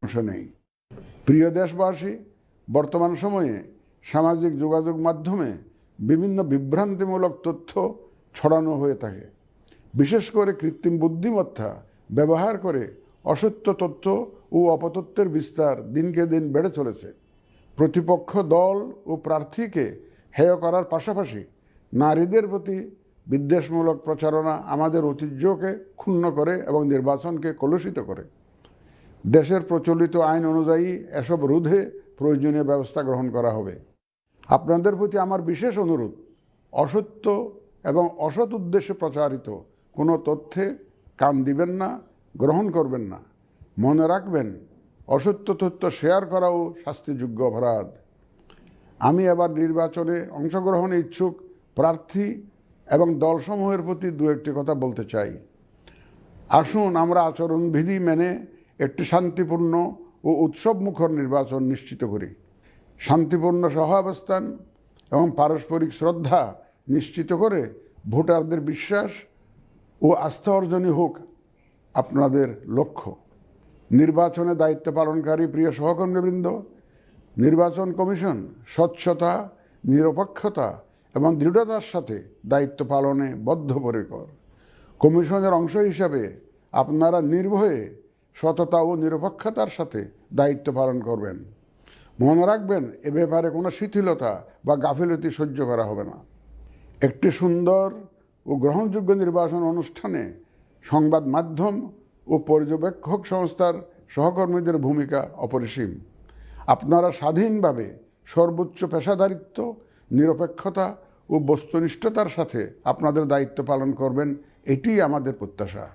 অংশ নেই। প্রিয় দেশবাসী, বর্তমান সময়ে সামাজিক যোগাযোগ মাধ্যমে বিভিন্ন বিভ্রান্তিমূলক তথ্য ছড়ানো হয়ে থাকে। বিশেষ করে কৃত্রিম বুদ্ধিমত্তা ব্যবহার করে অসত্য তথ্য ও অপতথ্যের বিস্তার দিনকে দিন বেড়ে চলেছে। প্রতিপক্ষ দল ও প্রার্থীকে হেয় করার পাশাপাশি নারীদের প্রতি বিদ্বেষমূলক প্রচারণা আমাদের ঐতিহ্যকে ক্ষুণ্ণ করে এবং নির্বাচনকে কলুষিত করে। দেশের প্রচলিত আইন অনুযায়ী এসব রোধে প্রয়োজনীয় ব্যবস্থা গ্রহণ করা হবে। আপনাদের প্রতি আমার বিশেষ অনুরোধ, অসত্য এবং অসৎ উদ্দেশ্যে প্রচারিত কোনো তথ্যে কান দিবেন না, গ্রহণ করবেন না। মনে রাখবেন, অসত্য তথ্য শেয়ার করাও শাস্তিযোগ্য অপরাধ। আমি এবার নির্বাচনে অংশগ্রহণে ইচ্ছুক প্রার্থী এবং দলসমূহের প্রতি দু একটি কথা বলতে চাই। আসুন আমরা আচরণবিধি মেনে একটি শান্তিপূর্ণ ও উৎসবমুখর নির্বাচন নিশ্চিত করি। শান্তিপূর্ণ সহাবস্থান এবং পারস্পরিক শ্রদ্ধা নিশ্চিত করে ভোটারদের বিশ্বাস ও আস্থা অর্জনই হোক আপনাদের লক্ষ্য। নির্বাচনে দায়িত্ব পালনকারী প্রিয় সহকর্মীবৃন্দ, নির্বাচন কমিশন স্বচ্ছতা, নিরপেক্ষতা এবং দৃঢ়তার সাথে দায়িত্ব পালনে বদ্ধপরিকর। কমিশনের অংশ হিসাবে আপনারা নির্ভয়ে সততা ও নিরপেক্ষতার সাথে দায়িত্ব পালন করবেন। মনে রাখবেন, এ ব্যাপারে কোনো শিথিলতা বা গাফিলতি সহ্য করা হবে না। একটি সুন্দর ও গ্রহণযোগ্য নির্বাচন অনুষ্ঠানে সংবাদ মাধ্যম ও পর্যবেক্ষক সংস্থার সহকর্মীদের ভূমিকা অপরিসীম। আপনারা স্বাধীনভাবে সর্বোচ্চ পেশাদারিত্ব, নিরপেক্ষতা ও বস্তুনিষ্ঠতার সাথে আপনাদের দায়িত্ব পালন করবেন, এটিই আমাদের প্রত্যাশা।